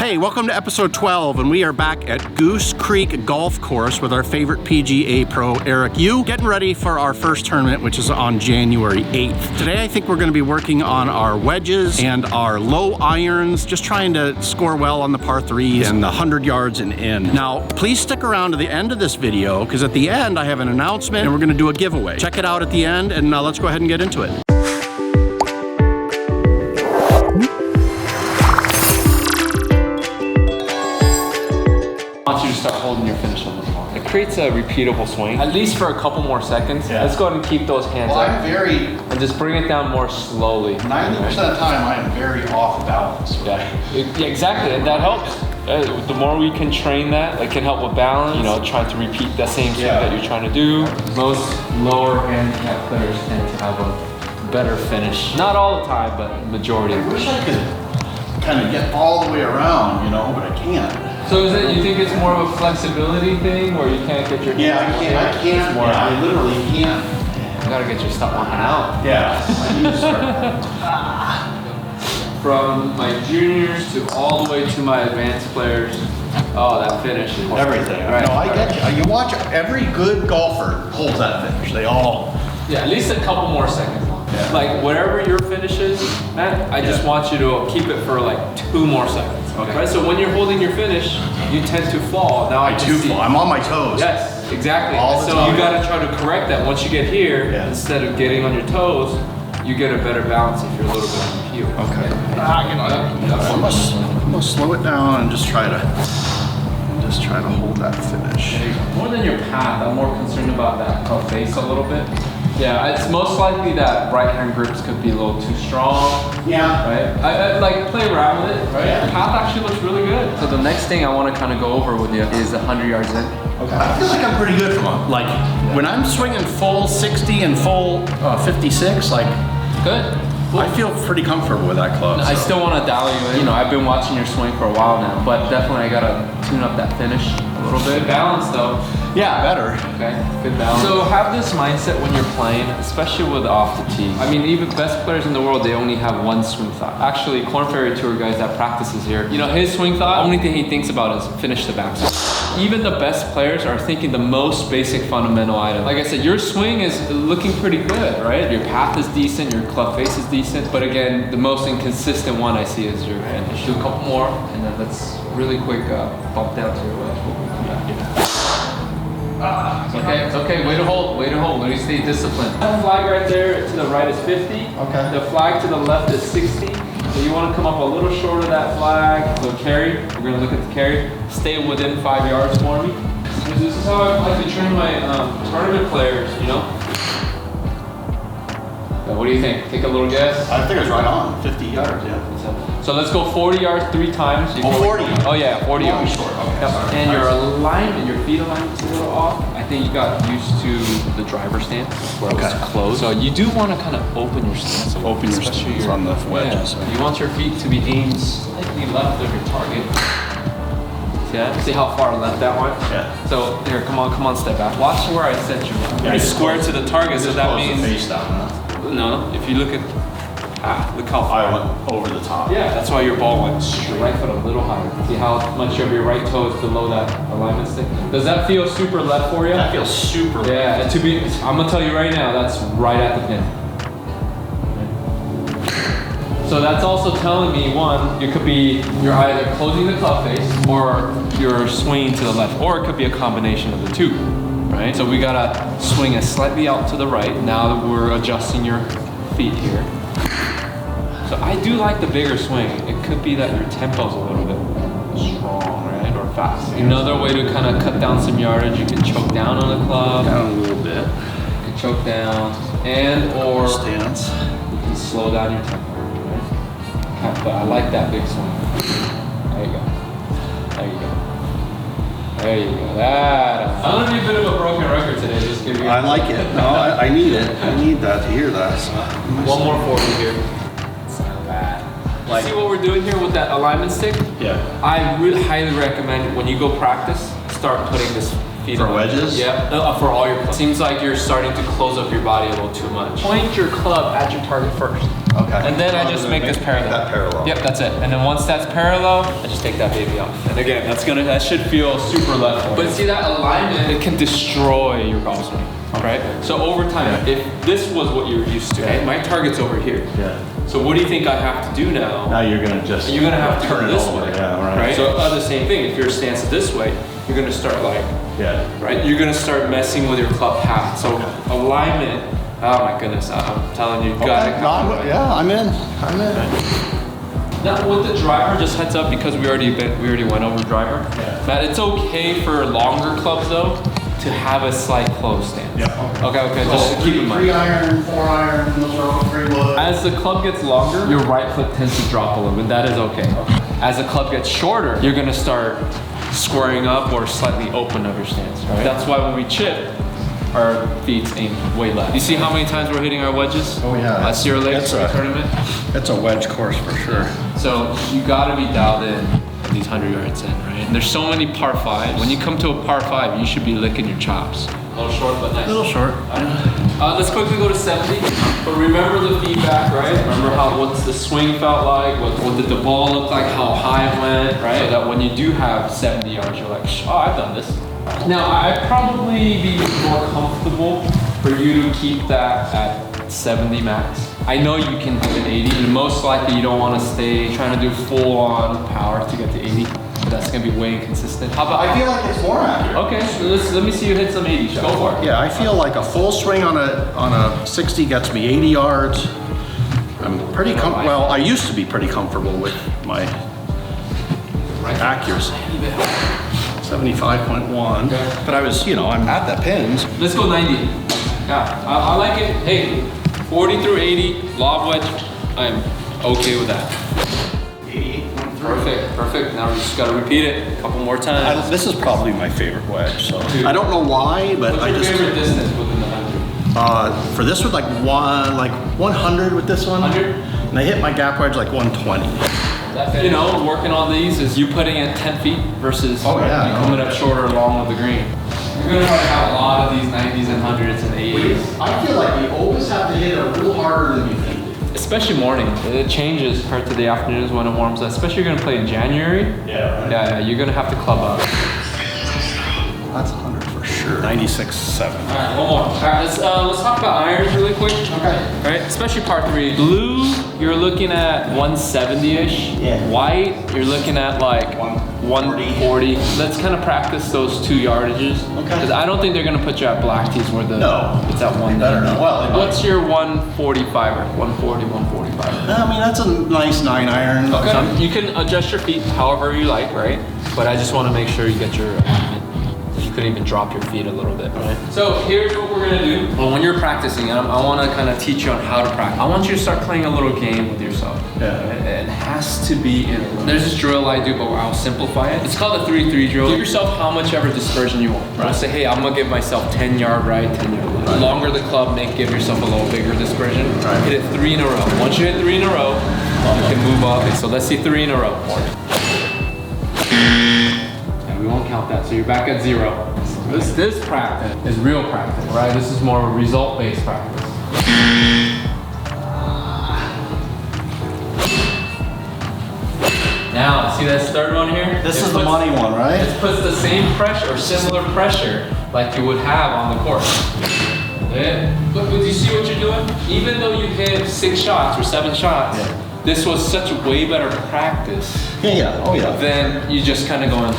Hey, welcome to episode 12, and we are back at Goose Creek Golf Course with our favorite PGA pro, Eric Yu, getting ready for our first tournament, which is on January 8th. Today, I think we're going to be working on our wedges and our low irons, just trying to score well on the par 3s and the 100 yards and in. Now, please stick around to the end of this video, because at the end, I have an announcement, and we're going to do a giveaway. Check it out at the end, and let's go ahead and get into it. I want you to start holding your finish on this ball. It creates a repeatable swing, at least for a couple more seconds. Yeah. Let's go ahead and keep those hands up. And just bring it down more slowly. 90% of the time, I am very off balance. Yeah, exactly, and that helps. The more we can train that, it can help with balance, you know, trying to repeat that same swing that you're trying to do. Most lower handicap players tend to have a better finish. Not all the time, but majority. I wish I could kind of get all the way around, you know, but I can't. So is it, you think it's more of a flexibility thing where you can't get your... Yeah, I can't. I literally can't. You gotta get your stuff on out. Yeah, I need to start. From my juniors to all the way to my advanced players, oh, that finish is... Everything. Right. No, I get you. You watch, every good golfer holds that finish. They all... Yeah, at least a couple more seconds. Yeah. Like, whatever your finish is, Matt, I just want you to keep it for like 2 more seconds. Okay. Right, so when you're holding your finish, you tend to fall. Now I do fall. I'm on my toes. Yes, exactly. All the so time. you gotta try to correct that. Once you get here, instead of getting on your toes, you get a better balance if you're a little bit on your heel. Okay. I'm gonna slow it down and just try to hold that finish. More than your path, I'm more concerned about that club face a little bit. Yeah, it's most likely that right hand grips could be a little too strong. Yeah. Right? I like play around with it, right? Yeah. The path actually looks really good. So the next thing I want to kind of go over with you is the 100 yards in. Okay. I feel like I'm pretty good from them. Like, when I'm swinging full 60 and full 56, like, Good. I feel pretty comfortable with that club. I still want to dial you in. You know, I've been watching your swing for a while now, but definitely I got to tune up that finish a little bit. Balance though. Yeah, better. Okay, good balance. So have this mindset when you're playing, especially with off the tee. I mean, even best players in the world, they only have one swing thought. Actually, Korn Ferry Tour guys that practices here, you know, his swing thought, only thing he thinks about is finish the backswing. Even the best players are thinking the most basic fundamental item. Like I said, your swing is looking pretty good, right? Your path is decent, your club face is decent, but again, the most inconsistent one I see is your finish. Do a couple more, and then let's really quick bump down to your wedge. We'll come back here. It's okay, way to hold, let me stay disciplined. That flag right there to the right is 50. Okay. The flag to the left is 60. So you want to come up a little short of that flag. So carry, we're going to look at the carry. Stay within 5 yards for me. This is how I like to train my tournament players, you know? So what do you think? Take a little guess. I think it's right on, 50 yards, yeah. So let's go 40 yards 3 times. 40? Oh yeah, 40 yards. Short, okay. Yep. Sorry. And your alignment, your feet alignment is a little off. I think you got used to the driver stance where it was closed. So you do want to kind of open your stance. Open your stance on the wedges. Yeah. You want your feet to be aimed slightly left of your target. See that? See how far left that went? Yeah. So here, come on, step back. Watch where I set you. Pretty square to the target, so that means... face down, huh? No, if you look at... look how far. I went over the top. Yeah, that's why your ball went straight. Right foot a little higher. See how much of your right toe is below that alignment stick? Does that feel super left for you? That feels super left. Yeah, and I'm gonna tell you right now, that's right at the pin. So that's also telling me, one, you're either closing the club face or you're swinging to the left, or it could be a combination of the two, right? So we gotta swing it slightly out to the right. Now that we're adjusting your feet here. So I do like the bigger swing. It could be that your tempo's a little bit strong, right, or fast. Another way to kind of cut down some yardage, you can choke down on the club. Down a little bit. You can choke down, or stance. You can slow down your tempo, right? But I like that big swing. There you go. That. I'm gonna be a bit of a broken record today. Just give you. I like it. No, I need it. I need that to hear that. So. One more for you here. It's not bad. Like, see what we're doing here with that alignment stick? Yeah. I really highly recommend when you go practice, start putting this feet For up. wedges? Yeah, for all your clubs. Seems like you're starting to close up your body a little too much. Point your club at your target first. Okay. And then I just make this parallel. That parallel. Yep, that's it. And then once that's parallel, I just take that baby off. And again, that should feel super left. But see that alignment, it can destroy your golf swing, right? So over time, if this was what you were used to, right? My target's over here. Yeah. So what do you think I have to do now? Now you're gonna just... You're gonna have to turn this over. way, Yeah, right. So the same thing, if your stance is this way, you're gonna start like, Yeah. right? You're gonna start messing with your club path. So alignment, oh my goodness, I'm telling you, you gotta. Yeah, I'm in. Now with the driver, just heads up because we already went over driver. Yeah. Matt, it's okay for longer clubs though to have a slight close stance. Yep. Okay, just keep in mind. 3 iron, 4 iron, those are all 3 wood. As the club gets longer, your right foot tends to drop a little bit. That is okay. As the club gets shorter, you're gonna start squaring up or slightly open of your stance. Right? That's why when we chip, our feet aim way left. You see how many times we're hitting our wedges? Oh yeah. At Sierra Lakes tournament. It's a wedge course for sure. So you gotta be dialed in these 100 yards in, right? And there's so many par 5s. When you come to a par 5, you should be licking your chops. A little short, but nice. A little short. Let's quickly go to 70. But remember the feedback, right? Remember what's the swing felt like, what did the ball look like, how high it went, right? So that when you do have 70 yards, you're like, oh, I've done this. Now, I'd probably be more comfortable for you to keep that at 70 max. I know you can do an 80, and most likely you don't want to stay trying to do full on power to get to 80. But that's gonna be way inconsistent. How about? I feel like it's more accurate. Okay, so let me see you hit some 80 shots. Go for it. Yeah, I feel like a full swing on a 60 gets me 80 yards. I'm pretty well, I used to be pretty comfortable with my accuracy. 75.1. Okay. But I was, I'm at the pins. Let's go 90. Yeah, I like it. Hey, 40 through 80, lob wedge. I'm okay with that. 88.3. Perfect. Now we just gotta repeat it a couple more times. This is probably my favorite wedge, so. I don't know why, but What's I your just. favorite distance within the 100? For this one, like 100 with this one. 100? And I hit my gap wedge like 120. Working on these is you putting in 10 feet versus you coming up shorter along with the green. You're gonna have a lot of these 90s and 100s and 80s. I feel like you always have to hit it a little harder than you think. Especially morning. It changes compared to the afternoons when it warms up. Especially if you're gonna play in January. Yeah, right. Yeah, you're gonna have to club up. That's 100 for sure. 96.7. All right, one more. All right, let's talk about irons really quick. Okay. All right, especially par 3. Blue, you're looking at 170-ish. Yeah. White, you're looking at like 140. Let's kind of practice those 2 yardages. Okay. Because I don't think they're gonna put you at black tees where it's at 1. Better not. Well, what's your 145er? 140, 145er? I mean, that's a nice 9 iron. Okay. You can adjust your feet however you like, right? But I just want to make sure you get your alignment. You could even drop your feet a little bit, right? So here's what we're gonna do. Well, when you're practicing, I want to kind of teach you on how to practice. I want you to start playing a little game with yourself. Yeah. It has to be in. There's this drill I do, but I'll simplify it. It's called a 3-3 drill. Give yourself how much ever dispersion you want. Right. Say, hey, I'm gonna give myself 10 yard right, 10 yard left. The longer the club, give yourself a little bigger dispersion. Right. Hit it 3 in a row. Once you hit 3 in a row, you can move up. Okay, so let's see 3 in a row. And we won't count that, so you're back at 0. This practice is real practice, right? This is more result-based practice. Now, see this third one here? This is the money one, right? It puts the same pressure or similar pressure like you would have on the course. But do you see what you're doing? Even though you hit 6 shots or 7 shots, this was such a way better practice. Yeah. Oh yeah. Then you just kind of going.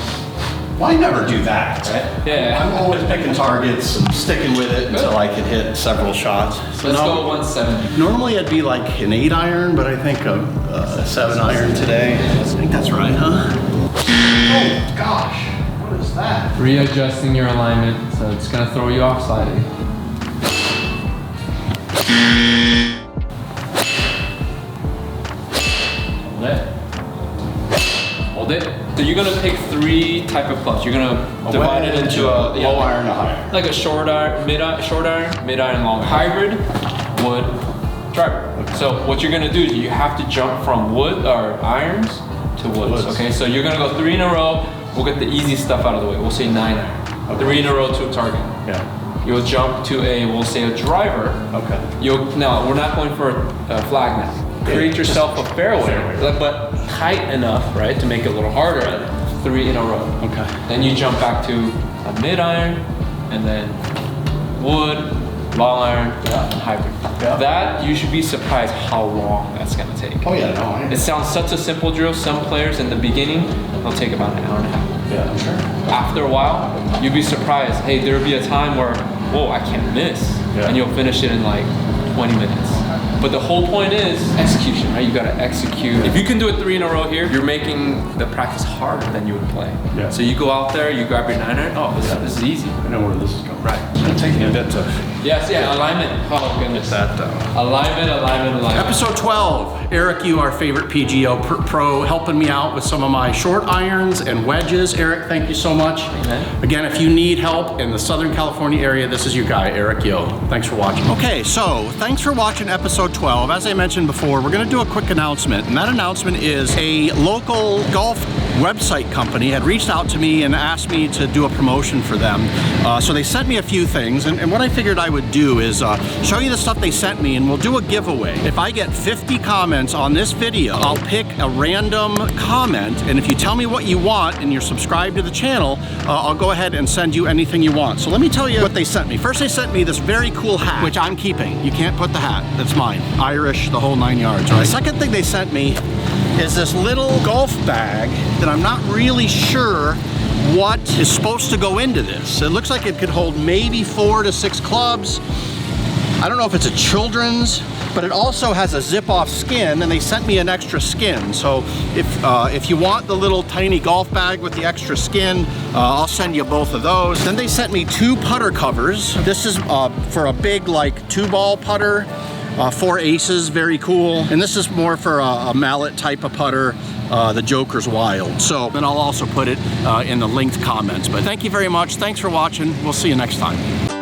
Well, I never do that. Right? Yeah. I'm always picking targets and sticking with it until I can hit several shots. So let's go 170. Normally I'd be like an 8 iron, but I think a 7 iron today. I think that's right, huh? Oh gosh, what is that? Readjusting your alignment, so it's gonna throw you off slightly. Hold it. Hold it. So you're gonna pick 3 type of clubs. You're gonna divide it into a low iron, a high iron. like a short iron, mid iron, long iron. Hybrid, wood, driver. Okay. So what you're gonna do is you have to jump from wood or irons to woods. Okay, so you're gonna go 3 in a row. We'll get the easy stuff out of the way. We'll say 9 iron. 3 in a row to a target. Yeah. You'll jump to a, we'll say a driver. Okay. Now, we're not going for a flag now. Create yourself a fairway, but tight enough, right, to make it a little harder. 3 in a row. Okay. Then you jump back to a mid iron, and then wood, long iron, and hybrid. Yeah. That, you should be surprised how long that's gonna take. Oh yeah, no. It sounds such a simple drill. Some players in the beginning, they'll take about an hour and a half. Yeah, I'm sure. After a while, you'll be surprised. Hey, there'll be a time where, whoa, I can't miss. Yeah. And you'll finish it in like 20 minutes. But the whole point is execution, right? You gotta execute. If you can do it 3 in a row here, you're making the practice harder than you would play. Yeah. So you go out there, you grab your 9-iron, oh, this is easy. I know where this is going. Right. It's gonna take me a bit to... Yes, yeah, alignment. Oh goodness. That, Alignment. Episode 12, Eric Yu, our favorite PGO pro, helping me out with some of my short irons and wedges. Eric, thank you so much. Amen. Again, if you need help in the Southern California area, this is your guy, Eric Yu. Thanks for watching. Okay, so thanks for watching episode 12. As I mentioned before, we're gonna do a quick announcement, and that announcement is a local golf website company had reached out to me and asked me to do a promotion for them. So they sent me a few things, and what I figured I would do is show you the stuff they sent me, and we'll do a giveaway. If I get 50 comments on this video, I'll pick a random comment, and if you tell me what you want and you're subscribed to the channel, I'll go ahead and send you anything you want. So let me tell you what they sent me. First, they sent me this very cool hat, which I'm keeping. You can't put the hat, that's mine. Irish, the whole 9 yards, right? The second thing they sent me is this little golf bag that I'm not really sure what is supposed to go into this. It looks like it could hold maybe 4 to 6 clubs. I don't know if it's a children's, but it also has a zip-off skin, and they sent me an extra skin. So if you want the little tiny golf bag with the extra skin, I'll send you both of those. Then they sent me 2 putter covers. This is for a big, like, 2-ball putter. 4 aces, very cool. And this is more for a mallet type of putter, the Joker's Wild. So then I'll also put it in the linked comments. But thank you very much. Thanks for watching. We'll see you next time.